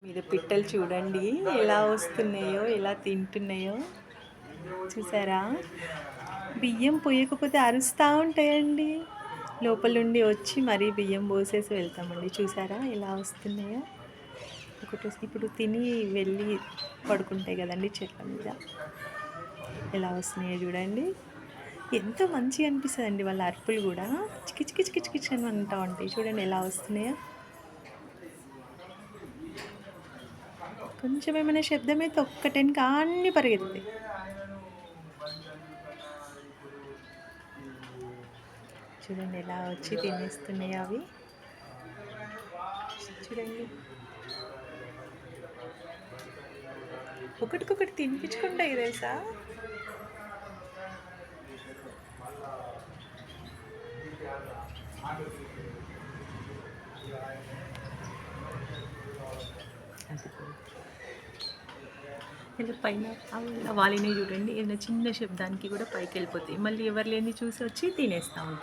మీద పిట్టలు చూడండి ఎలా వస్తున్నాయో, ఎలా తింటున్నాయో చూసారా? బియ్యం పోయకపోతే అరుస్తూ ఉంటాయండి. లోపల నుండి వచ్చి మరీ బియ్యం పోసేసి వెళ్తామండి. చూసారా ఎలా వస్తున్నాయో? ఇప్పుడు తిని వెళ్ళి పడుకుంటాయి కదండి చెట్ల మీద. ఎలా వస్తున్నాయో చూడండి. ఎంతో మంచిగా అనిపిస్తుందండి వాళ్ళ అరుపులు కూడా. కిచ్ కిచ్ కిచ్ కిచ్ అని అంటూ ఉంటాయి. చూడండి ఎలా వస్తున్నాయో. కొంచెం ఏమైనా శబ్దం అయితే ఒక్కటెనక అన్నీ పరిగెత్తాయి. చూడండి ఎలా వచ్చి తినేస్తున్నాయి అవి. చూడండి ఒకటికొకటి తినిపించుకుంటాయి తెలుసా. ఇలా పైన వాలిని చూడండి, ఏదైనా చిన్న శబ్దానికి కూడా పైకి వెళ్ళిపోతాయి. మళ్ళీ ఎవరు లేని చూసి వచ్చి తినేస్తూ ఉంటాయి.